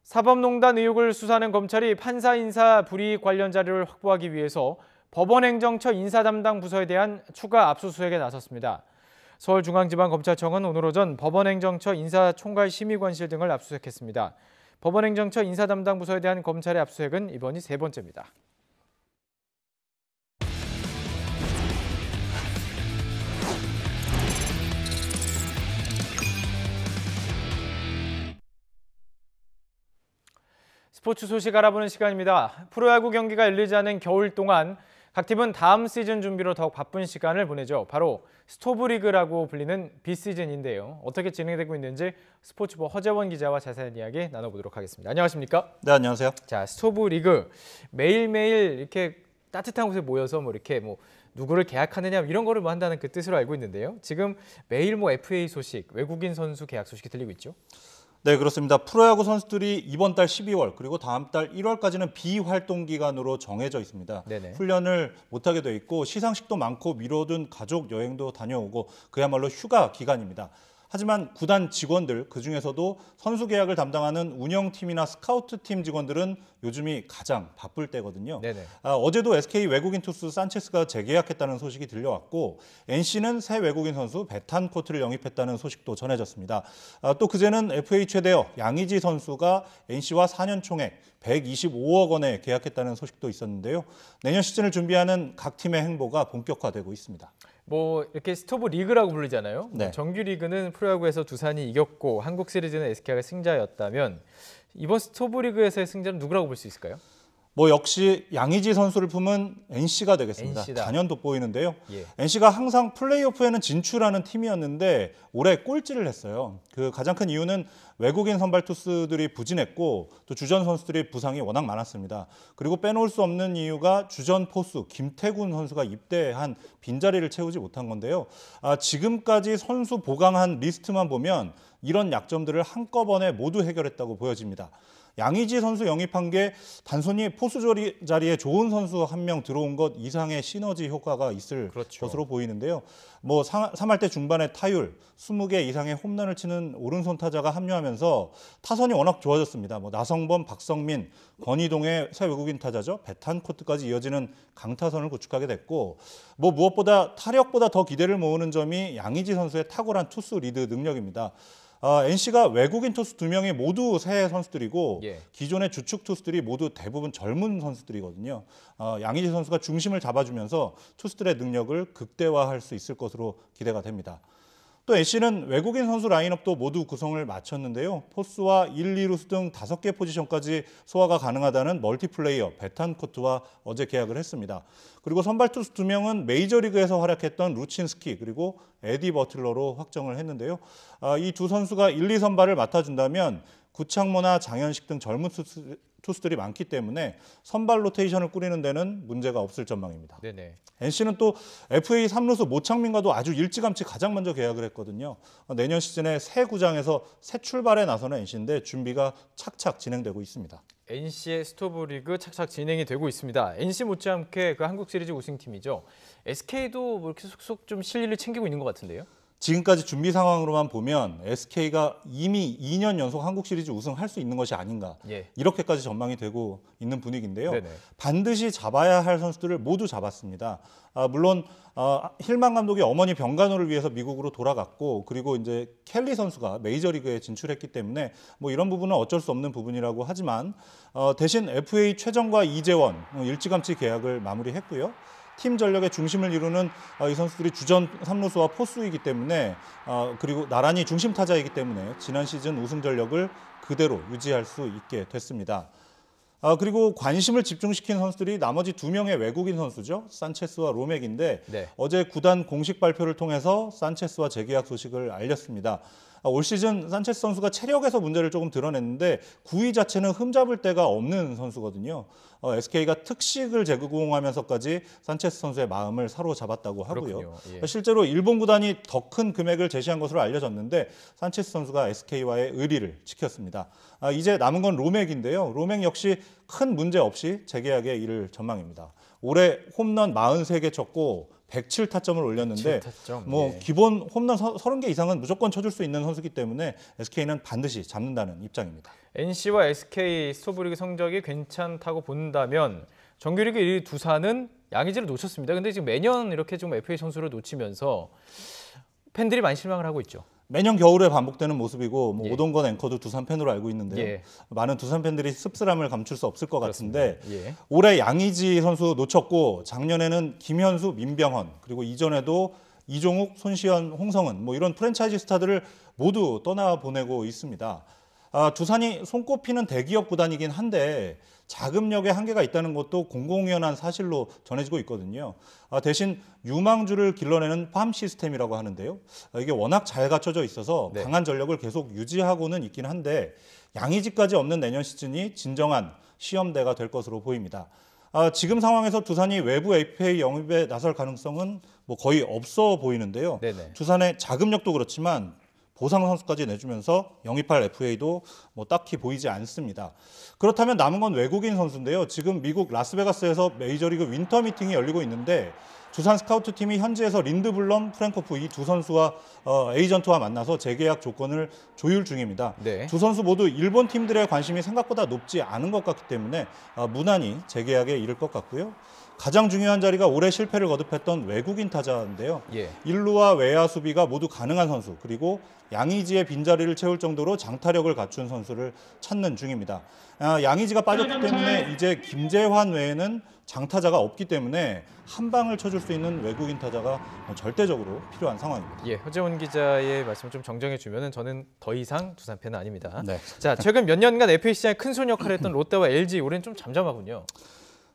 사법농단 의혹을 수사하는 검찰이 판사 인사 불이익 관련 자료를 확보하기 위해서 법원행정처 인사담당 부서에 대한 추가 압수수색에 나섰습니다. 서울중앙지방검찰청은 오늘 오전 법원행정처 인사총괄심의관실 등을 압수수색했습니다. 법원행정처 인사담당 부서에 대한 검찰의 압수수색은 이번이 세 번째입니다. 스포츠 소식 알아보는 시간입니다. 프로야구 경기가 열리지 않은 겨울 동안 각 팀은 다음 시즌 준비로 더욱 바쁜 시간을 보내죠. 바로 스토브리그라고 불리는 비시즌인데요. 어떻게 진행되고 있는지 스포츠부 허재원 기자와 자세한 이야기 나눠보도록 하겠습니다. 안녕하십니까? 네, 안녕하세요. 자, 스토브리그 매일매일 이렇게 따뜻한 곳에 모여서 이렇게 누구를 계약하느냐 이런 거를 한다는 그 뜻으로 알고 있는데요. 지금 매일 FA 소식, 외국인 선수 계약 소식이 들리고 있죠. 네, 그렇습니다. 프로야구 선수들이 이번 달 12월 그리고 다음 달 1월까지는 비활동 기간으로 정해져 있습니다. 네네. 훈련을 못하게 돼 있고 시상식도 많고 미뤄둔 가족 여행도 다녀오고 그야말로 휴가 기간입니다. 하지만 구단 직원들, 그중에서도 선수 계약을 담당하는 운영팀이나 스카우트팀 직원들은 요즘이 가장 바쁠 때거든요. 어제도 SK 외국인 투수 산체스가 재계약했다는 소식이 들려왔고 NC는 새 외국인 선수 베탄코트를 영입했다는 소식도 전해졌습니다. 또 그제는 FA 최대어 양의지 선수가 NC와 4년 총액 125억 원에 계약했다는 소식도 있었는데요. 내년 시즌을 준비하는 각 팀의 행보가 본격화되고 있습니다. 이렇게 스토브 리그라고 부르잖아요. 네. 정규 리그는 프로야구에서 두산이 이겼고 한국 시리즈는 SK가 승자였다면 이번 스토브 리그에서의 승자는 누구라고 볼 수 있을까요? 역시 양의지 선수를 품은 NC가 되겠습니다. NC다. 단연 돋보이는데요. 예. NC가 항상 플레이오프에는 진출하는 팀이었는데 올해 꼴찌를 했어요. 그 가장 큰 이유는 외국인 선발 투수들이 부진했고 또 주전 선수들이 부상이 워낙 많았습니다. 그리고 빼놓을 수 없는 이유가 주전 포수 김태군 선수가 입대한 빈자리를 채우지 못한 건데요. 지금까지 선수 보강한 리스트만 보면 이런 약점들을 한꺼번에 모두 해결했다고 보여집니다. 양의지 선수 영입한 게 단순히 포수 자리에 좋은 선수 한 명 들어온 것 이상의 시너지 효과가 있을 것으로 보이는데요. 3할 때 중반에 타율, 20개 이상의 홈런을 치는 오른손 타자가 합류하면서 타선이 워낙 좋아졌습니다. 나성범, 박성민, 권희동의 새 외국인 타자죠. 베탄코트까지 이어지는 강타선을 구축하게 됐고 무엇보다 타력보다 더 기대를 모으는 점이 양의지 선수의 탁월한 투수 리드 능력입니다. NC가 외국인 투수 2명이 모두 새 선수들이고 기존의 주축 투수들이 모두 대부분 젊은 선수들이거든요. 양의지 선수가 중심을 잡아주면서 투수들의 능력을 극대화할 수 있을 것으로 기대가 됩니다. 또 NC는 외국인 선수 라인업도 모두 구성을 마쳤는데요. 포수와 1, 2루수 등 5개 포지션까지 소화가 가능하다는 멀티플레이어 베탄코트와 어제 계약을 했습니다. 그리고 선발 투수 2명은 메이저리그에서 활약했던 루친스키 그리고 에디 버틀러로 확정을 했는데요. 이 두 선수가 1, 2선발을 맡아준다면 구창모나 장현식 등 젊은 투수들이 많기 때문에 선발 로테이션을 꾸리는 데는 문제가 없을 전망입니다. 네네. NC는 또 FA 3루수 모창민과도 아주 일찌감치 가장 먼저 계약을 했거든요. 내년 시즌에 새 구장에서 새 출발에 나서는 NC인데 준비가 착착 진행되고 있습니다. NC의 스토브 리그 착착 진행이 되고 있습니다. NC 못지않게 그 한국 시리즈 우승팀이죠. SK도 이렇게 속속 좀 실리를 챙기고 있는 것 같은데요. 지금까지 준비 상황으로만 보면 SK가 이미 2년 연속 한국 시리즈 우승할 수 있는 것이 아닌가 이렇게까지 전망이 되고 있는 분위기인데요. 반드시 잡아야 할 선수들을 모두 잡았습니다. 물론 힐만 감독이 어머니 병간호를 위해서 미국으로 돌아갔고 그리고 이제 켈리 선수가 메이저리그에 진출했기 때문에 이런 부분은 어쩔 수 없는 부분이라고 하지만 대신 FA 최정과 이재원 일찌감치 계약을 마무리했고요. 팀 전력의 중심을 이루는 이 선수들이 주전 3루수와 포수이기 때문에 그리고 나란히 중심 타자이기 때문에 지난 시즌 우승 전력을 그대로 유지할 수 있게 됐습니다. 그리고 관심을 집중시킨 선수들이 나머지 2명의 외국인 선수죠. 산체스와 로맥인데 네. 어제 구단 공식 발표를 통해서 산체스와 재계약 소식을 알렸습니다. 올 시즌 산체스 선수가 체력에서 문제를 조금 드러냈는데 구위 자체는 흠잡을 데가 없는 선수거든요. SK가 특식을 제공하면서까지 산체스 선수의 마음을 사로잡았다고 하고요. 예. 실제로 일본 구단이 더 큰 금액을 제시한 것으로 알려졌는데 산체스 선수가 SK와의 의리를 지켰습니다. 이제 남은 건 로맥인데요. 로맥 역시 큰 문제 없이 재계약에 이를 전망입니다. 올해 홈런 43개 쳤고 107타점을 올렸는데 107타점, 예. 기본 홈런 30개 이상은 무조건 쳐줄 수 있는 선수이기 때문에 SK는 반드시 잡는다는 입장입니다. NC와 SK 스토브리그 성적이 괜찮다고 본다면 정규리그 1위 두산은 양의지를 놓쳤습니다. 근데 지금 매년 이렇게 좀 FA 선수를 놓치면서 팬들이 많이 실망을 하고 있죠. 매년 겨울에 반복되는 모습이고 오동건 앵커도 두산 팬으로 알고 있는데요. 많은 두산 팬들이 씁쓸함을 감출 수 없을 것 같은데 올해 양의지 선수 놓쳤고 작년에는 김현수, 민병헌 그리고 이전에도 이종욱, 손시현, 홍성은 이런 프랜차이즈 스타들을 모두 떠나보내고 있습니다. 두산이 손꼽히는 대기업 구단이긴 한데 자금력에 한계가 있다는 것도 공공연한 사실로 전해지고 있거든요. 대신 유망주를 길러내는 팜 시스템이라고 하는데요. 이게 워낙 잘 갖춰져 있어서 강한 전력을 계속 유지하고는 있긴 한데 양의지까지 없는 내년 시즌이 진정한 시험대가 될 것으로 보입니다. 지금 상황에서 두산이 외부 FA 영입에 나설 가능성은 거의 없어 보이는데요. 두산의 자금력도 그렇지만 보상 선수까지 내주면서 영입할 FA도 딱히 보이지 않습니다. 그렇다면 남은 건 외국인 선수인데요. 지금 미국 라스베가스에서 메이저리그 윈터 미팅이 열리고 있는데 두산 스카우트팀이 현지에서 린드블럼, 프랭코프 이 두 선수와 에이전트와 만나서 재계약 조건을 조율 중입니다. 두 선수 모두 일본 팀들의 관심이 생각보다 높지 않은 것 같기 때문에 무난히 재계약에 이를 것 같고요. 가장 중요한 자리가 올해 실패를 거듭했던 외국인 타자인데요. 일루와 외야 수비가 모두 가능한 선수 그리고 양의지의 빈자리를 채울 정도로 장타력을 갖춘 선수를 찾는 중입니다. 양의지가 빠졌기 때문에 이제 김재환 외에는 장타자가 없기 때문에 한 방을 쳐줄 수 있는 외국인 타자가 절대적으로 필요한 상황입니다. 허재원 기자의 말씀을 좀 정정해 주면은 저는 더 이상 두산 팬은 아닙니다. 자, 최근 몇 년간 FA 시장의 큰손 역할을 했던 롯데와 LG 올해는 좀 잠잠하군요.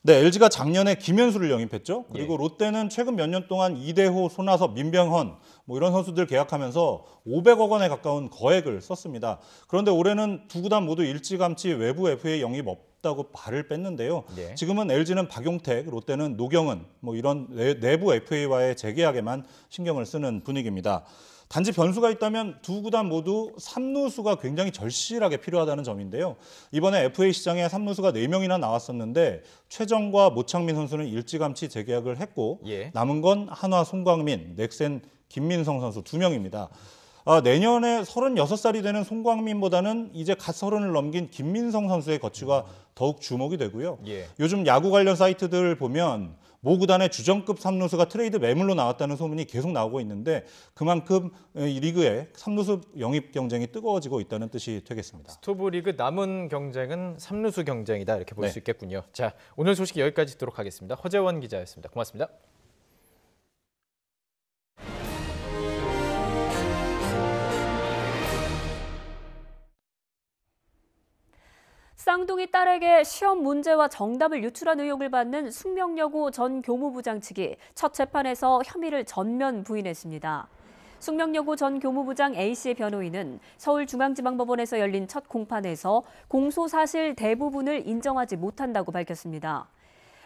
네, LG가 작년에 김현수를 영입했죠. 그리고 롯데는 최근 몇 년 동안 이대호, 손아섭, 민병헌 이런 선수들 계약하면서 500억 원에 가까운 거액을 썼습니다. 그런데 올해는 두 구단 모두 일찌감치 외부 FA 영입 없다고 발을 뺐는데요. 지금은 LG는 박용택, 롯데는 노경은 이런 내부 FA와의 재계약에만 신경을 쓰는 분위기입니다. 단지 변수가 있다면 두 구단 모두 3루수가 굉장히 절실하게 필요하다는 점인데요. 이번에 FA 시장에 3루수가 4명이나 나왔었는데 최정과 모창민 선수는 일찌감치 재계약을 했고 남은 건 한화 송광민, 넥센 김민성 선수 2명입니다. 내년에 36살이 되는 송광민보다는 이제 갓 30을 넘긴 김민성 선수의 거취가 더욱 주목이 되고요. 요즘 야구 관련 사이트들 보면 모 구단의 주전급 3루수가 트레이드 매물로 나왔다는 소문이 계속 나오고 있는데 그만큼 이 리그의 3루수 영입 경쟁이 뜨거워지고 있다는 뜻이 되겠습니다. 스토브리그 남은 경쟁은 3루수 경쟁이다 이렇게 볼 수 있겠군요. 자, 오늘 소식 여기까지 듣도록 하겠습니다. 허재원 기자였습니다. 고맙습니다. 쌍둥이 딸에게 시험 문제와 정답을 유출한 의혹을 받는 숙명여고 전 교무부장 측이 첫 재판에서 혐의를 전면 부인했습니다. 숙명여고 전 교무부장 A씨의 변호인은 서울중앙지방법원에서 열린 첫 공판에서 공소 사실 대부분을 인정하지 못한다고 밝혔습니다.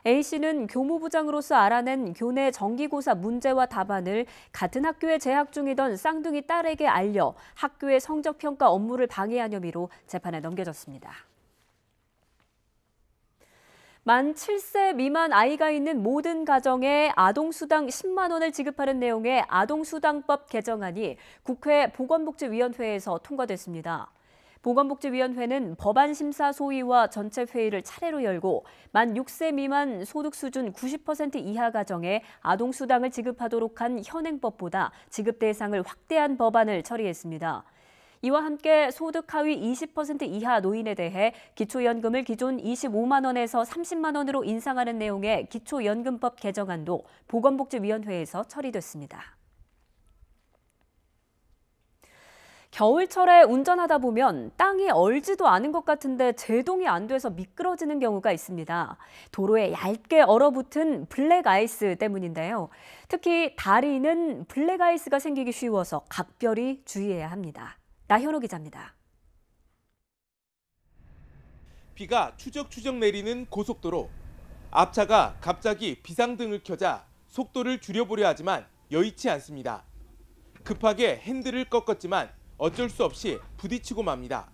A씨는 교무부장으로서 알아낸 교내 정기고사 문제와 답안을 같은 학교에 재학 중이던 쌍둥이 딸에게 알려 학교의 성적평가 업무를 방해한 혐의로 재판에 넘겨졌습니다. 만 7세 미만 아이가 있는 모든 가정에 아동수당 10만 원을 지급하는 내용의 아동수당법 개정안이 국회 보건복지위원회에서 통과됐습니다. 보건복지위원회는 법안 심사 소위와 전체 회의를 차례로 열고 만 6세 미만 소득 수준 90% 이하 가정에 아동수당을 지급하도록 한 현행법보다 지급 대상을 확대한 법안을 처리했습니다. 이와 함께 소득 하위 20% 이하 노인에 대해 기초연금을 기존 25만 원에서 30만 원으로 인상하는 내용의 기초연금법 개정안도 보건복지위원회에서 처리됐습니다. 겨울철에 운전하다 보면 땅이 얼지도 않은 것 같은데 제동이 안 돼서 미끄러지는 경우가 있습니다. 도로에 얇게 얼어붙은 블랙 아이스 때문인데요. 특히 다리는 블랙 아이스가 생기기 쉬워서 각별히 주의해야 합니다. 나현호 기자입니다. 비가 추적추적 내리는 고속도로. 앞차가 갑자기 비상등을 켜자 속도를 줄여보려 하지만 여의치 않습니다. 급하게 핸들을 꺾었지만 어쩔 수 없이 부딪히고 맙니다.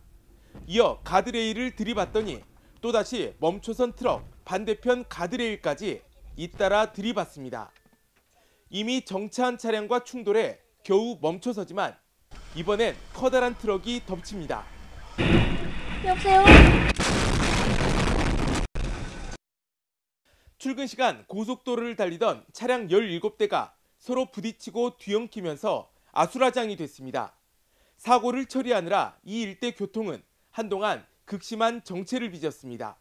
이어 가드레일을 들이받더니 또다시 멈춰선 트럭 반대편 가드레일까지 잇따라 들이받습니다. 이미 정차한 차량과 충돌해 겨우 멈춰서지만 이번엔 커다란 트럭이 덮칩니다. 여보세요? 출근 시간 고속도로를 달리던 차량 17대가 서로 부딪히고 뒤엉키면서 아수라장이 됐습니다. 사고를 처리하느라 이 일대 교통은 한동안 극심한 정체를 빚었습니다.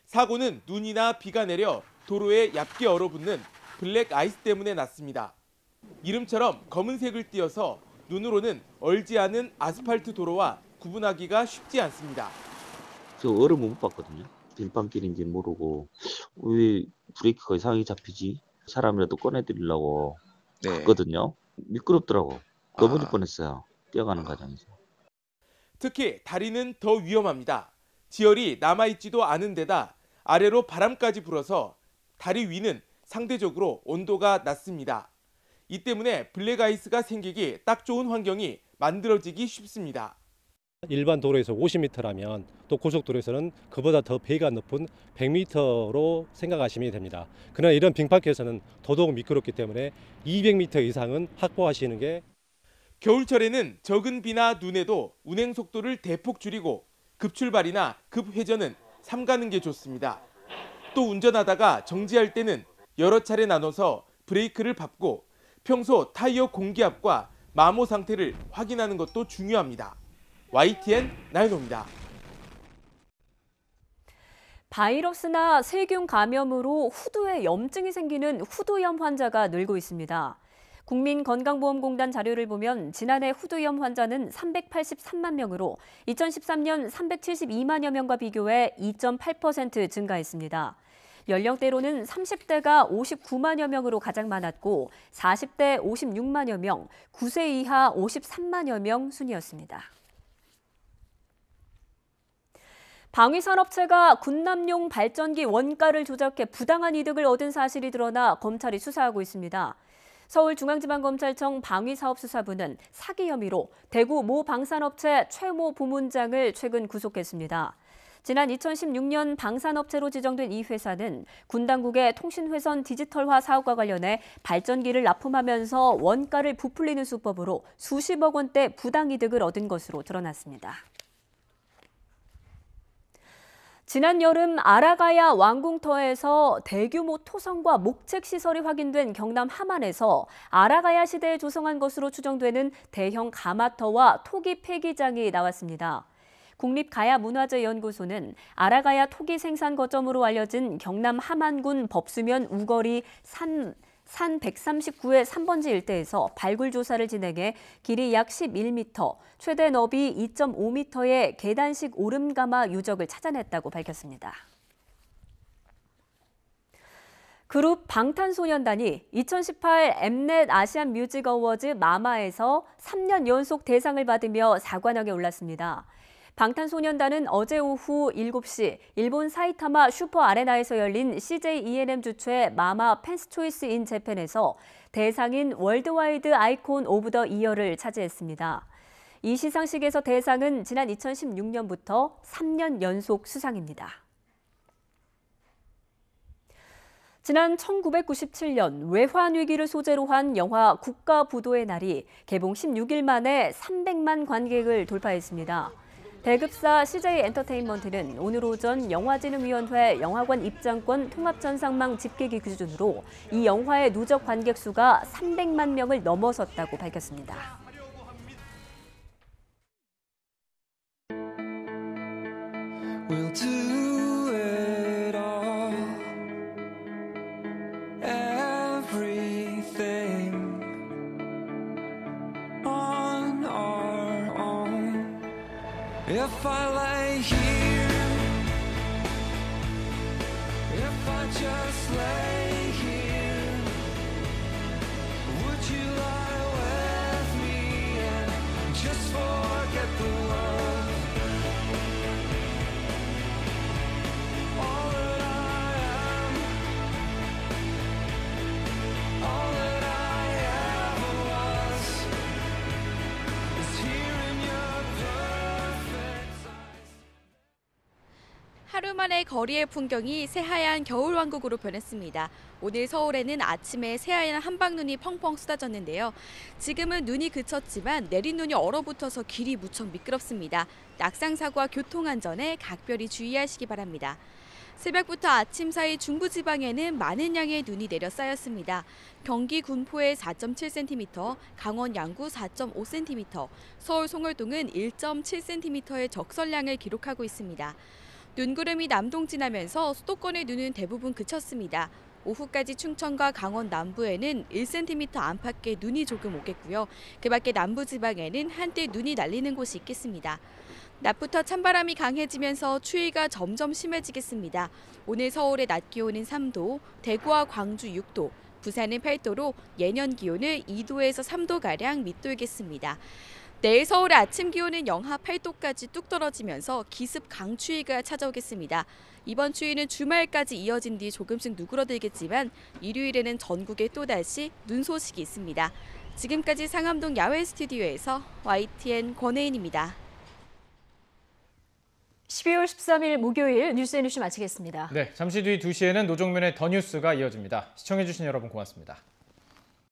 사고는 눈이나 비가 내려 도로에 얇게 얼어붙는 블랙 아이스 때문에 났습니다. 이름처럼 검은색을 띄어서 눈으로는 얼지 않은 아스팔트 도로와 구분하기가 쉽지 않습니다. 저 얼음을 못 봤거든요. 일반길인지 모르고 왜 브레이크가 이상하게 잡히지? 사람이라도 꺼내드리려고 갔거든요. 미끄럽더라고. 넘어질 뻔했어요. 뛰어가는 과정에서. 특히 다리는 더 위험합니다. 지열이 남아있지도 않은 데다 아래로 바람까지 불어서 다리 위는 상대적으로 온도가 낮습니다. 이 때문에 블랙아이스가 생기기 딱 좋은 환경이 만들어지기 쉽습니다. 일반 도로에서 50m라면 또 고속도로에서는 그보다 더 배가 높은 100m로 생각하시면 됩니다. 그러나 이런 빙판길에서는 더더욱 미끄럽기 때문에 200m 이상은 확보하시는 게 겨울철에는 적은 비나 눈에도 운행 속도를 대폭 줄이고 급출발이나 급회전은 삼가는 게 좋습니다. 또 운전하다가 정지할 때는 여러 차례 나눠서 브레이크를 밟고 평소 타이어 공기압과 마모 상태를 확인하는 것도 중요합니다. YTN 나연호입니다. 바이러스나 세균 감염으로 후두에 염증이 생기는 후두염 환자가 늘고 있습니다. 국민건강보험공단 자료를 보면 지난해 후두염 환자는 383만 명으로 2013년 372만여 명과 비교해 2.8% 증가했습니다. 연령대로는 30대가 59만여 명으로 가장 많았고 40대 56만여 명, 9세 이하 53만여 명 순이었습니다. 방위산업체가 군남용 발전기 원가를 조작해 부당한 이득을 얻은 사실이 드러나 검찰이 수사하고 있습니다. 서울중앙지방검찰청 방위사업수사부는 사기 혐의로 대구 모 방산업체 최모 부문장을 최근 구속했습니다. 지난 2016년 방산업체로 지정된 이 회사는 군 당국의 통신회선 디지털화 사업과 관련해 발전기를 납품하면서 원가를 부풀리는 수법으로 수십억 원대 부당이득을 얻은 것으로 드러났습니다. 지난 여름 아라가야 왕궁터에서 대규모 토성과 목책 시설이 확인된 경남 함안에서 아라가야 시대에 조성한 것으로 추정되는 대형 가마터와 토기 폐기장이 나왔습니다. 국립가야문화재연구소는 아라가야 토기 생산 거점으로 알려진 경남 함안군 법수면 우거리 산 139의 3번지 일대에서 발굴 조사를 진행해 길이 약 11m, 최대 너비 2.5m의 계단식 오름가마 유적을 찾아냈다고 밝혔습니다. 그룹 방탄소년단이 2018 엠넷 아시안 뮤직 어워즈 마마에서 3년 연속 대상을 받으며 4관왕에 올랐습니다. 방탄소년단은 어제 오후 7시 일본 사이타마 슈퍼 아레나에서 열린 CJ E&M 주최 마마 팬스 초이스 인 재팬에서 대상인 월드와이드 아이콘 오브 더 이어를 차지했습니다. 이 시상식에서 대상은 지난 2016년부터 3년 연속 수상입니다. 지난 1997년 외환 위기를 소재로 한 영화 국가부도의 날이 개봉 16일 만에 300만 관객을 돌파했습니다. 배급사 CJ 엔터테인먼트는 오늘 오전 영화진흥위원회 영화관 입장권 통합전상망 집계기 기준으로 이 영화의 누적 관객 수가 300만 명을 넘어섰다고 밝혔습니다. We'll do it all. Everything on our own. just lay here? Would you lie with me and just forget the world? All that I am, all that I ever was, is here in your perfect eyes. 하루 만에 거리의 풍경이 새하얀 겨울왕국으로 변했습니다. 오늘 서울에는 아침에 새하얀 한방눈이 펑펑 쏟아졌는데요. 지금은 눈이 그쳤지만 내린 눈이 얼어붙어서 길이 무척 미끄럽습니다. 낙상사고와 교통안전에 각별히 주의하시기 바랍니다. 새벽부터 아침 사이 중부지방에는 많은 양의 눈이 내려 쌓였습니다. 경기 군포에 4.7cm, 강원 양구 4.5cm, 서울 송월동은 1.7cm의 적설량을 기록하고 있습니다. 눈구름이 남동진하면서 수도권의 눈은 대부분 그쳤습니다. 오후까지 충청과 강원 남부에는 1cm 안팎의 눈이 조금 오겠고요. 그 밖에 남부지방에는 한때 눈이 날리는 곳이 있겠습니다. 낮부터 찬바람이 강해지면서 추위가 점점 심해지겠습니다. 오늘 서울의 낮 기온은 3도, 대구와 광주 6도, 부산은 8도로 예년 기온을 2도에서 3도가량 밑돌겠습니다. 내일 서울의 아침 기온은 영하 8도까지 뚝 떨어지면서 기습 강추위가 찾아오겠습니다. 이번 추위는 주말까지 이어진 뒤 조금씩 누그러들겠지만 일요일에는 전국에 또다시 눈 소식이 있습니다. 지금까지 상암동 야외 스튜디오에서 YTN 권혜인입니다. 12월 13일 목요일 뉴스앤이슈 마치겠습니다. 네, 잠시 뒤 2시에는 노종면의 더 뉴스가 이어집니다. 시청해주신 여러분 고맙습니다.